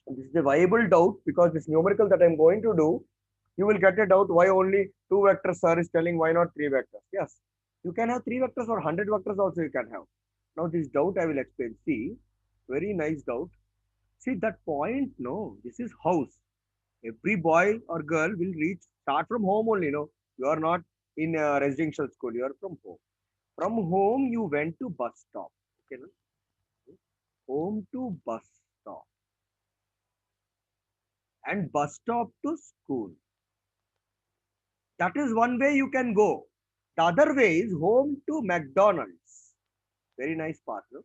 This is a viable doubt because this numerical that I'm going to do, you will get a doubt why only two vectors sir is telling, why not three vectors? Yes, you can have three vectors or 100 vectors also you can have. Now this doubt I will explain. See, very nice doubt. See that point, no, this is house. Every boy or girl will reach, start from home only, no. You are not in a residential school, you are from home. From home, you went to bus stop. Okay, no? Home to bus stop. And bus stop to school. That is one way you can go. The other way is home to McDonald's. Very nice part, no?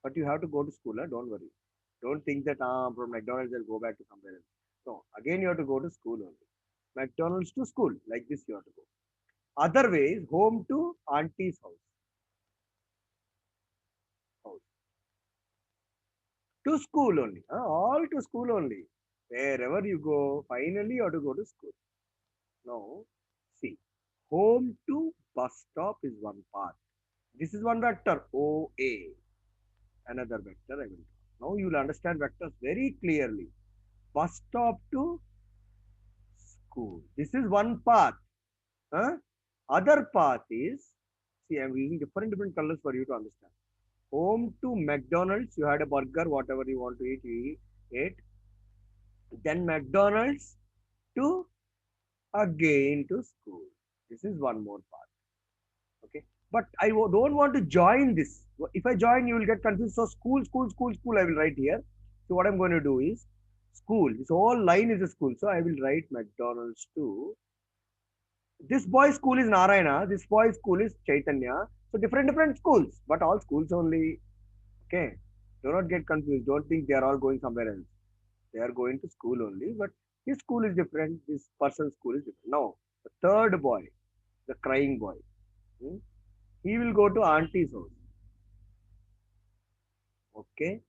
But you have to go to school, huh? Don't worry. Don't think that from McDonald's I'll go back to somewhere else. No, again you have to go to school only. McDonald's to school, like this you have to go. Other way is home to auntie's house. House. To school only. All to school only. Wherever you go, finally you have to go to school. Now, see, home to bus stop is one part. This is one vector, OA. Another vector I will draw. Now you will understand vectors very clearly. Bus stop to school. This is one path. Huh? Other path is, see, I am using different colors for you to understand. Home to McDonald's, you had a burger, whatever you want to eat, you ate. Then McDonald's to again to school. This is one more part. Okay. But I don't want to join this. If I join, you will get confused. So school, I will write here. So what I'm going to do is school. This whole line is a school. So I will write McDonald's to. This boy's school is Narayana. This boy's school is Chaitanya. So different schools, but all schools only. Okay. Do not get confused. Don't think they are all going somewhere else. They are going to school only, but his school is different. This person's school is different. Now, the third boy, the crying boy, hmm, he will go to auntie's house. Okay.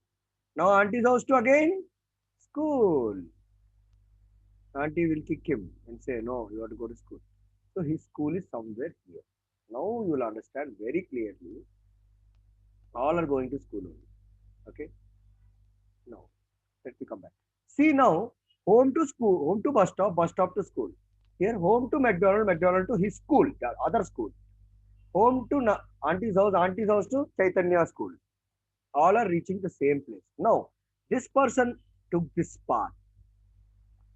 Now, auntie's house to again school. Auntie will kick him and say, no, you have to go to school. So, his school is somewhere here. Now, you will understand very clearly. All are going to school only. Okay. Now, let me come back. See now, home to school, home to bus stop to school. Here, home to McDonald, McDonald to his school, the other school. Home to auntie's house to Chaitanya school. All are reaching the same place. Now, this person took this path.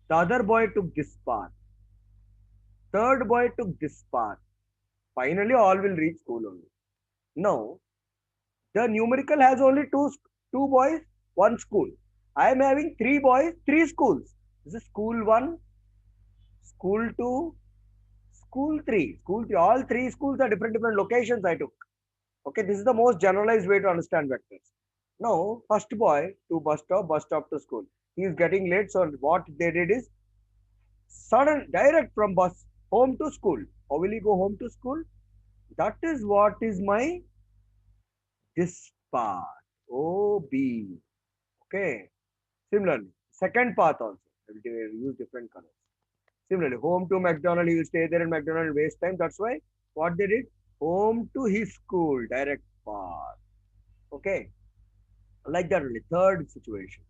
The other boy took this path. Third boy took this path. Finally, all will reach school only. Now, the numerical has only two boys, one school. I am having three boys, three schools. This is school one, school two, school three. School three. All three schools are different locations I took. Okay, this is the most generalized way to understand vectors. Now, first boy to bus stop to school. He is getting late, so what they did is sudden direct from bus home to school. How will he go home to school? That is what is my this part. OB. Okay. Similarly, second path also. I will use different colors. Similarly, home to McDonald, he will stay there in McDonald and waste time. That's why what they did, home to his school, direct path. Okay, like that only. Third situation.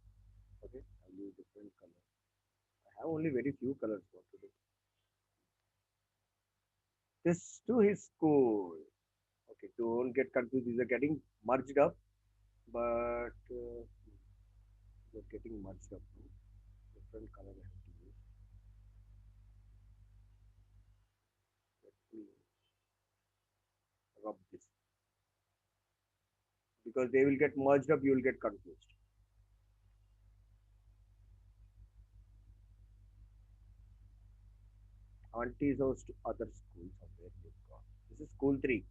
Okay, I'll use different colors. I have only very few colors for today. This to his school. Okay, don't get confused. These are getting merged up, but they're getting merged up. Different color I have to use. Let me rub this because they will get merged up. You will get confused. Auntie's house to other schools somewhere they've gone. This is school three.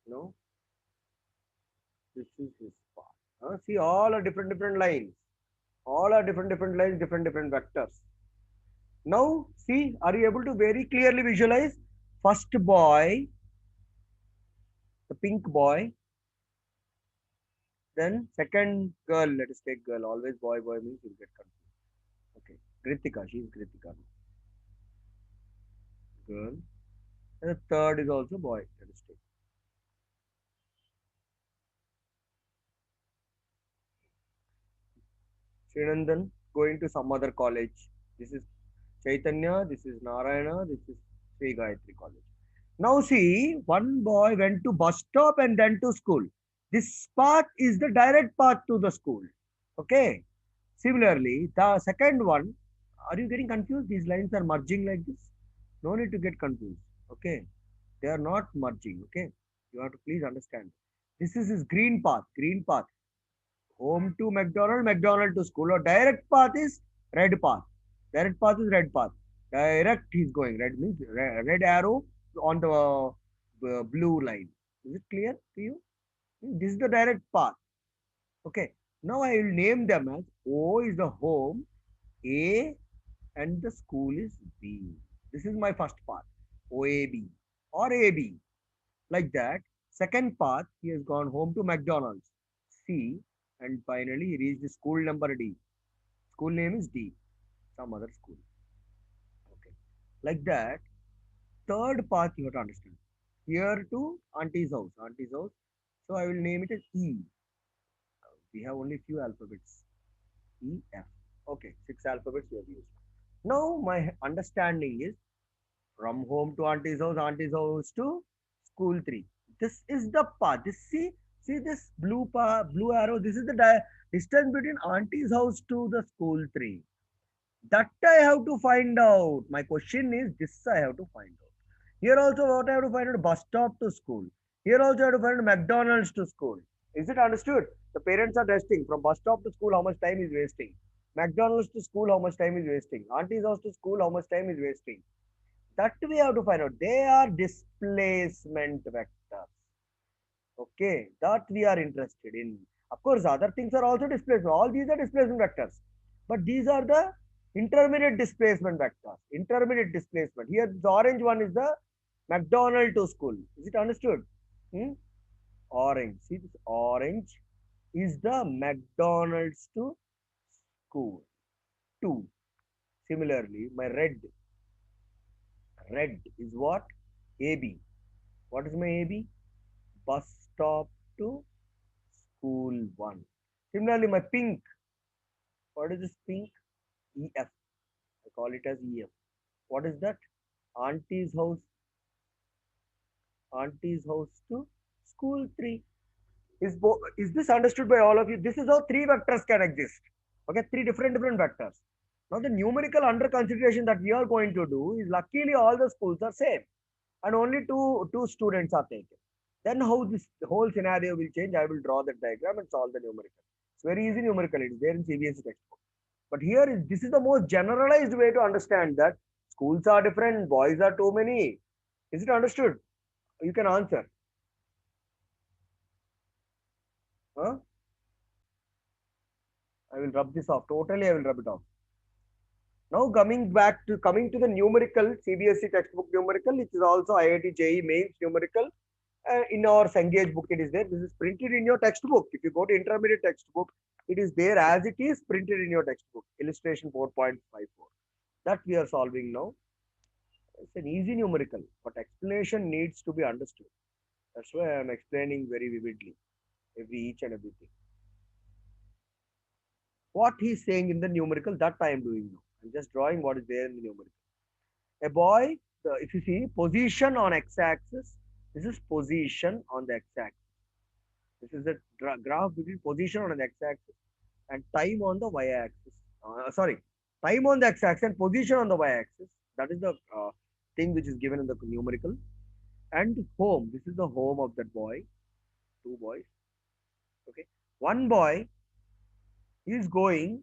No, this is his path. See, all are different lines. All are different lines, different vectors. Now, see, are you able to very clearly visualize? First boy, the pink boy. Then second girl, let us take girl. Always boy means you'll get confused. Okay, Kritika, she is Kritika. Girl. And the third is also boy. Let us take. Srinandan going to some other college. This is Chaitanya, this is Narayana, this is Sri Gayatri College. Now see, one boy went to bus stop and then to school. This path is the direct path to the school. Okay. Similarly, the second one, are you getting confused? These lines are merging like this. No need to get confused. Okay. They are not merging. Okay. You have to please understand. This is his green path. Green path. Home to McDonald, McDonald to school. Or direct path is red path. Direct path is red path. Direct he's going. Red means red arrow on the blue line. Is it clear to you? This is the direct path. Okay. Now I will name them as O is the home, A and the school is B. This is my first path. OAB or AB. Like that. Second path, he has gone home to McDonald's. C. And finally, he reached the school number D. School name is D. Some other school. Okay. Like that. Third path, you have to understand. Here to auntie's house. Auntie's house. So I will name it as E. We have only few alphabets. E, F. Okay. Six alphabets we have used. Now my understanding is from home to auntie's house to school 3. This is the path. See this blue arrow. This is the distance between auntie's house to the school 3. That I have to find out. My question is this I have to find out. Here also what I have to find out, bus stop to school. Here also I have to find out McDonald's to school. Is it understood? The parents are testing from bus stop to school how much time is wasting. McDonald's to school how much time is wasting. Auntie's house to school how much time is wasting. That we have to find out. They are displacement vectors. Okay, that we are interested in. Of course, other things are also displacement. All these are displacement vectors. But these are the intermediate displacement vectors. Intermediate displacement. Here, the orange one is the McDonald to school. Is it understood? Hmm? Orange. See this orange is the McDonald's to school. 2. Similarly, my red is what? AB. What is my AB? Bus stop to school 1. Similarly, my pink. What is this pink? EF. I call it as EF. What is that? Auntie's house. Auntie's house to school 3. Is this understood by all of you? This is how 3 vectors can exist. Okay, 3 different vectors. Now the numerical under consideration that we are going to do is luckily all the schools are same and only two students are taken. Then how this whole scenario will change, I will draw the diagram and solve the numerical. It's very easy numerical, it is there in CBSE textbook. But here this is the most generalized way to understand that schools are different, boys are too many. Is it understood? You can answer. Huh? I will rub this off. Totally, I will rub it off. Now coming to the numerical, CBSE textbook numerical, it is also IIT-JEE mains numerical. In our Cengage book, it is there. This is printed in your textbook. If you go to intermediate textbook, it is there as it is printed in your textbook. Illustration 4.54. That we are solving now. It's an easy numerical, but explanation needs to be understood. That's why I am explaining very vividly each and everything. What he is saying in the numerical, that I am doing now. I'm just drawing what is there in the numerical. A boy, if you see position on x-axis, this is position on the x-axis. This is the graph between position on the x-axis and time on the y-axis. Time on the x-axis and position on the y-axis. That is the thing which is given in the numerical. And home, this is the home of that boy. 2 boys. Okay. One boy is going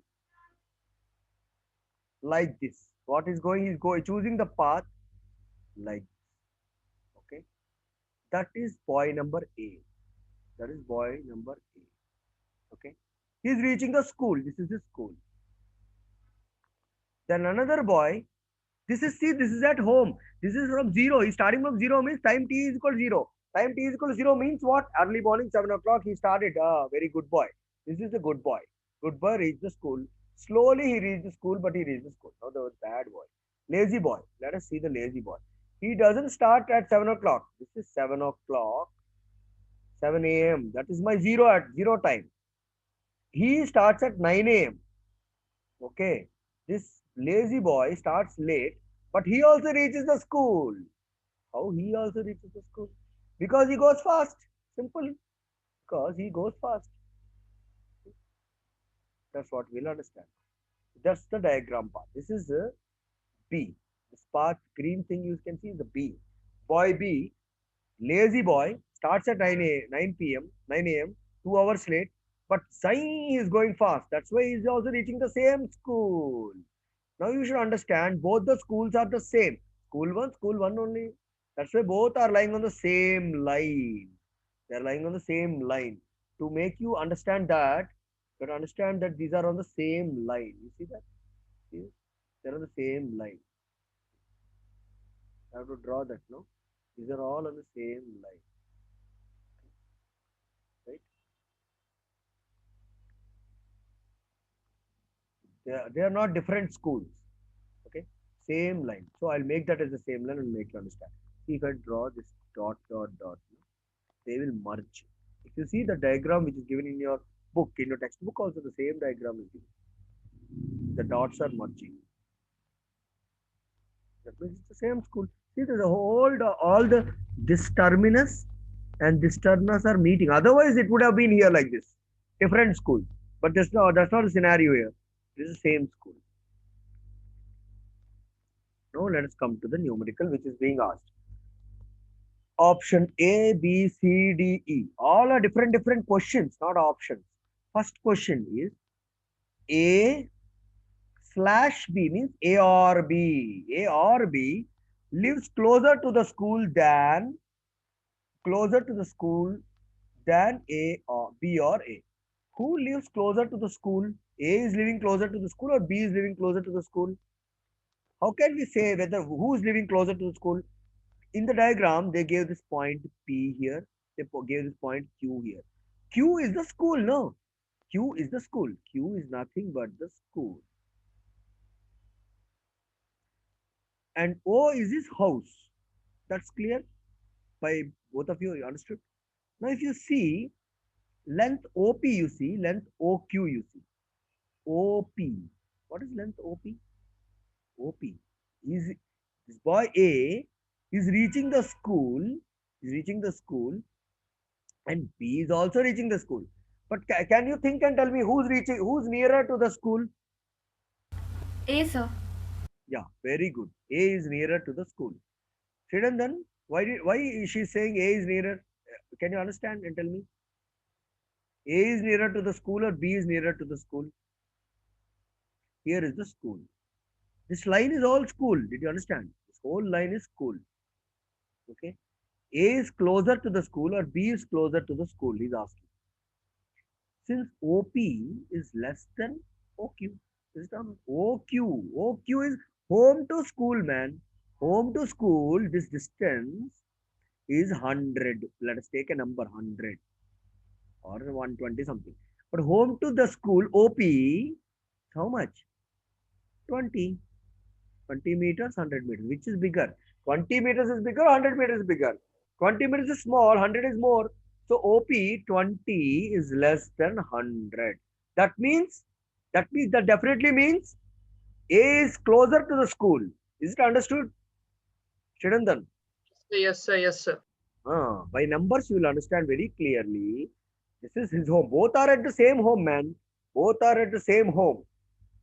like this. What is going? He is choosing the path like this. Okay. That is boy number A. That is boy number A. Okay. He is reaching the school. This is the school. Then another boy. This is at home. This is from 0. He's starting from 0 means time t is equal to 0. Time t is equal to 0 means what? Early morning, 7 o'clock, he started. Very good boy. This is the good boy. Good boy reached the school. Slowly he reached the school, but he reached the school. Now the bad boy. Lazy boy. Let us see the lazy boy. He doesn't start at 7 o'clock. This is 7 o'clock. 7 a.m. That is my 0 at 0 time. He starts at 9 a.m. Okay. This lazy boy starts late, but he also reaches the school. How he also reaches the school? Because he goes fast. Simple. Because he goes fast. That's what we'll understand. That's the diagram part. This is the B. The spark green thing you can see is the B. Boy B, lazy boy, starts at 9 p.m., 9 a.m., 2 hours late, but Sai is going fast. That's why he's also reaching the same school. Now you should understand both the schools are the same. School one only. That's why both are lying on the same line. They're lying on the same line. To make you understand that, you have to understand that these are on the same line. You see that? See? They're on the same line. I have to draw that, no? These are all on the same line, right? They are not different schools, okay? Same line. So I'll make that as the same line and make you understand. See if I draw this dot, dot, dot, they will merge. If you see the diagram which is given in your book, in your textbook also the same diagram is given. The dots are merging. That means it's the same school. See, there's a whole, all the, this terminus and this terminus are meeting. Otherwise, it would have been here like this. Different school. But that's not the scenario here. This is the same school. Now let us come to the numerical which is being asked. Option A, B, C, D, E. All are different questions, not options. First question is A slash B means A or B. A or B lives closer to the school than A or B or A. Who lives closer to the school? A is living closer to the school or B is living closer to the school? How can we say whether who is living closer to the school? In the diagram, they gave this point P here. They gave this point Q here. Q is the school, no? Q is the school. Q is nothing but the school. And O is his house. That's clear by both of you. You understood? Now, if you see length OP, you see length OQ, you see OP. What is length OP? OP is this boy A is reaching the school. Is reaching the school, and B is also reaching the school. But can you think and tell me who's nearer to the school? A, sir. Yeah, very good. A is nearer to the school. Then why is she saying A is nearer? Can you understand and tell me? A is nearer to the school or B is nearer to the school? Here is the school. This line is all school. Did you understand? This whole line is school. Okay. A is closer to the school or B is closer to the school? He's asking. Since OP is less than OQ. System OQ is home to school, man. Home to school, this distance is 100. Let us take a number 100 or 120 something. But home to the school, OP, how much? 20. 20 meters, 100 meters. Which is bigger? 20 meters is bigger, 100 meters is bigger. 20 meters is small, 100 is more. So OP 20 is less than 100. That means, that definitely means A is closer to the school. Is it understood? Shidandan. Yes, sir. Yes, sir. By numbers, you will understand very clearly. This is his home. Both are at the same home, man. Both are at the same home.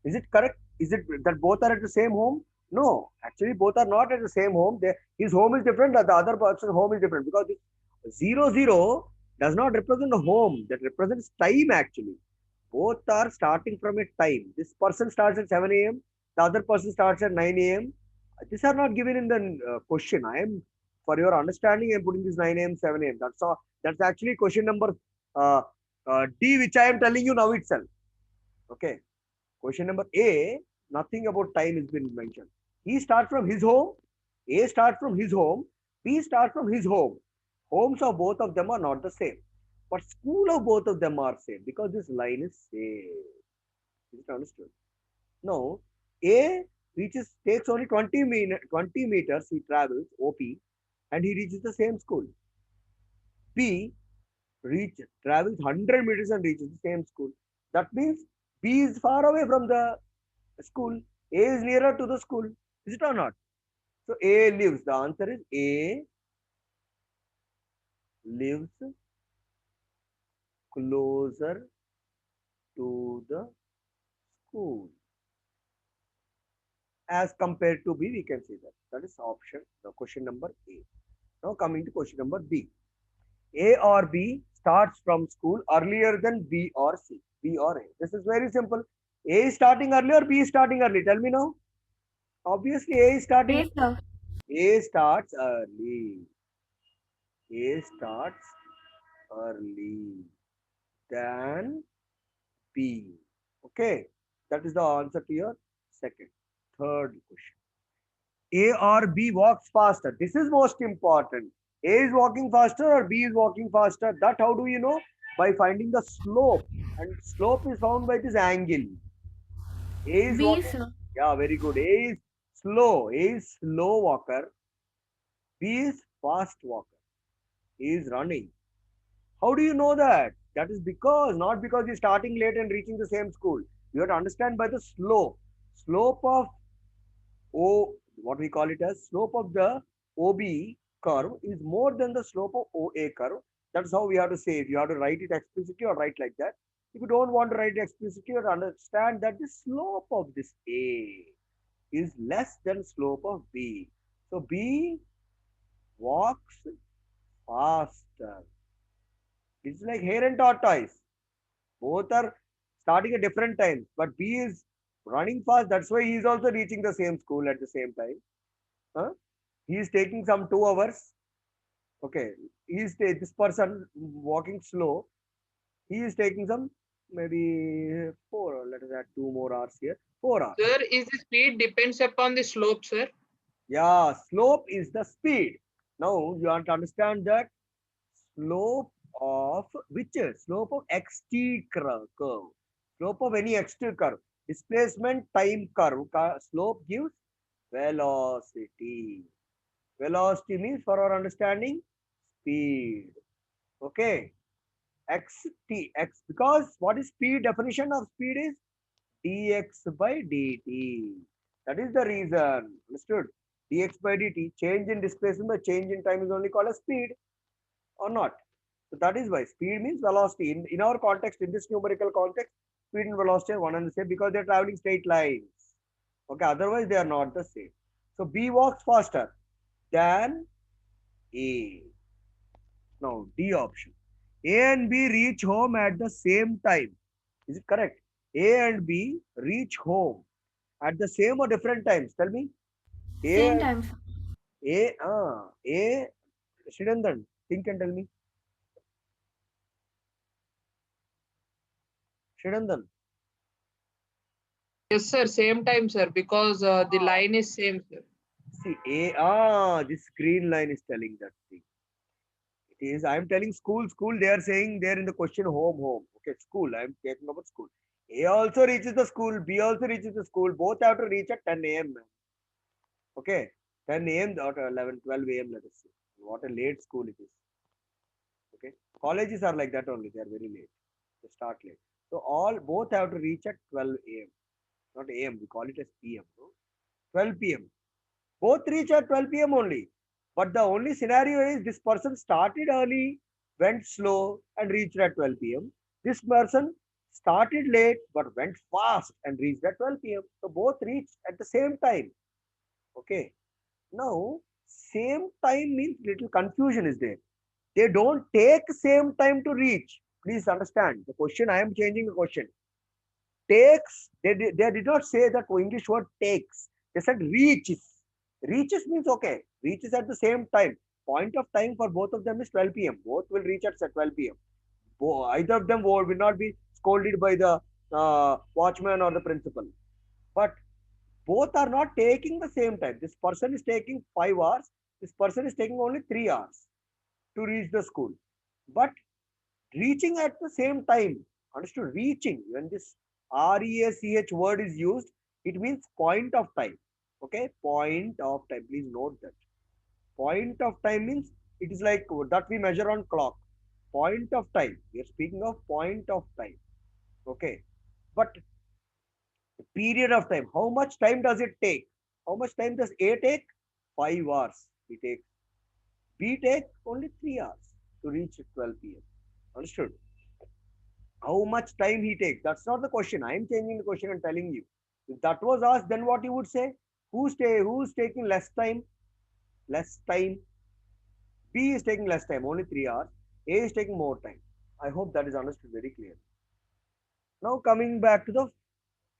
Is it correct? Is it that both are at the same home? No, actually, both are not at the same home. His home is different, the other person's home is different because this 0, 0 does not represent a home. That represents time actually. Both are starting from a time. This person starts at 7 a.m., the other person starts at 9 a.m. These are not given in the question. I am, for your understanding, I am putting this 9 a.m., 7 a.m. That's all. That's actually question number uh, D, which I am telling you now itself. Okay. Question number A, nothing about time has been mentioned. He starts from his home, A starts from his home, B starts from his home. Homes of both of them are not the same. But school of both of them are same because this line is same. Is it understood? Now, A takes only 20 meters he travels, OP, and he reaches the same school. B travels 100 meters and reaches the same school. That means B is far away from the School. A is nearer to the school. Is it or not? So A lives. The answer is A lives closer to the school as compared to B. We can say that. That is option. The question number A. Now coming to question number B. A or B starts from school earlier than B or C. B or A. This is very simple. A is starting early or B is starting early? Tell me now. Obviously, A is starting. A, sir. A starts early. A starts early than B. Okay. That is the answer to your second. Third question. A or B walks faster. This is most important. A is walking faster or B is walking faster. That how do you know? By finding the slope. And slope is found by this angle. A is B, walking. sir. Yeah, very good. A is slow. A is slow walker. B is fast walker. He is running. How do you know that? That is because, not because you're starting late and reaching the same school. You have to understand by the slope. Slope of O, what we call it as slope of the OB curve is more than the slope of OA curve. That's how we have to say it. You have to write it explicitly or write like that. If you don't want to write it explicitly, you have to understand that the slope of this A is less than slope of B. So B walks faster. It's like hare and tortoise. Both are starting at different times, but B is running fast. That's why he is also reaching the same school at the same time. Huh? He is taking some 2 hours. Okay, this person walking slow. He is taking some maybe 4. Let us add 2 more hours here. 4 hours. Sir, is the speed depends upon the slope, sir? Yeah, slope is the speed. Now you have to understand that slope of which is slope of xt curve. Slope of any xt curve. Displacement time curve. Slope gives velocity. Velocity means for our understanding speed. Okay. X because what is speed? Definition of speed is dx by dt. That is the reason. Understood? Dx by dt. Change in displacement by change in time is only called as speed or not. So that is why speed means velocity. In our context, in this numerical context, speed and velocity are one and the same because they are traveling straight lines. Okay, otherwise they are not the same. So B walks faster than A. Now D option. A and B reach home at the same time. Is it correct? A and B reach home at the same or different times. Tell me. Same A time, sir. A Srinandan, think and tell me. Srinandan. Yes, sir. Same time, sir, because the line is same, sir. See, this green line is telling that thing. It is, I am telling school, they are saying there in the question home. Okay, school, I am talking about school. A also reaches the school, B also reaches the school, both have to reach at 10 a.m. Okay, 10 a.m. or 11, 12 a.m. let us say. What a late school it is. Okay, colleges are like that only, they are very late. They start late. So both have to reach at 12 a.m. Not a.m., we call it as p.m. No? 12 p.m. Both reach at 12 p.m. only. But the only scenario is this person started early, went slow, and reached at 12 p.m. This person started late but went fast and reached at 12 p.m. So both reached at the same time. Okay. Now, same time means little confusion is there. They don't take same time to reach. Please understand the question. I am changing the question. Takes, they did not say that English word takes. They said reaches. Reaches means okay. Reaches at the same time. Point of time for both of them is 12 p.m. Both will reach at 12 p.m. Either of them will not be scolded by the watchman or the principal. But both are not taking the same time. This person is taking 5 hours. This person is taking only 3 hours to reach the school. But reaching at the same time. Understood? Reaching. When this REACH word is used, it means point of time. Okay? Point of time. Please note that. Point of time means it is like that we measure on clock. Point of time. We are speaking of point of time. Okay? But period of time. How much time does it take? How much time does A take? 5 hours. He takes. B take only 3 hours to reach 12 p.m. Understood? How much time he takes? That's not the question. I am changing the question and telling you. If that was asked, then what you would say? Who's taking less time? Less time. B is taking less time, only 3 hours. A is taking more time. I hope that is understood very clearly. Now coming back to the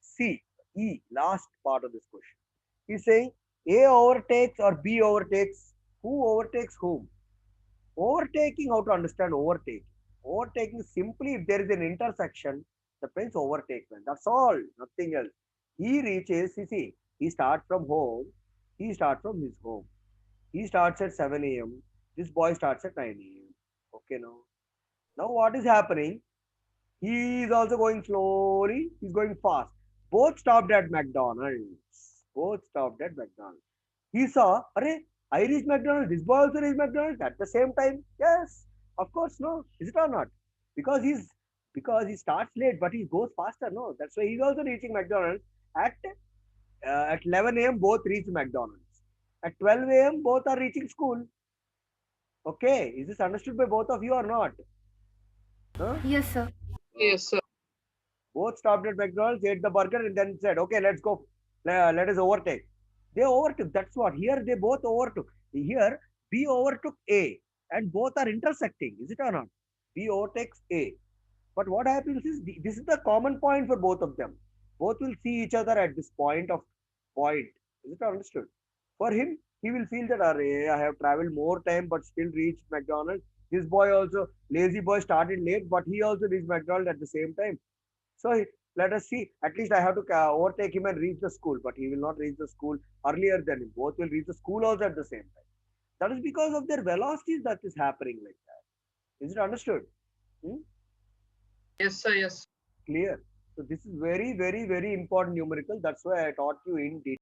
C, E, last part of this question. He's saying A overtakes or B overtakes. Who overtakes whom? Overtaking, how to understand overtaking? Overtaking simply if there is an intersection, the means overtaken. That's all, nothing else. He reaches, see, he starts from home, he starts from his home. He starts at 7 a.m. This boy starts at 9 a.m. Okay, now. Now what is happening? He is also going slowly. He's going fast. Both stopped at McDonald's. Both stopped at McDonald's. He saw, Arey, I reached McDonald's. This boy also reached McDonald's at the same time. Yes, of course, no. Is it or not? Because he's because he starts late, but he goes faster. No, that's why he's also reaching McDonald's at 11 a.m. Both reach McDonald's. At 12 a.m. both are reaching school. Okay, is this understood by both of you or not? Huh? Yes, sir. Yes, sir. Both stopped at McDonald's, ate the burger, and then said, "Okay, let's go. Let us overtake." They overtook. That's what. Here they both overtook. Here B overtook A, and both are intersecting. Is it or not? B overtakes A. But what happens is this is the common point for both of them. Both will see each other at this point. Is it understood? For him, he will feel that "Arey, I have traveled more time but still reached McDonald's. This boy also, lazy boy, started late, but he also reached McDonald's at the same time. So let us see. At least I have to overtake him and reach the school, but he will not reach the school earlier than him. Both will reach the school also at the same time. That is because of their velocities that is happening like that. Is it understood? Hmm? Yes, sir. Yes. Clear. So this is very, very, very important numerical. That's why I taught you in detail.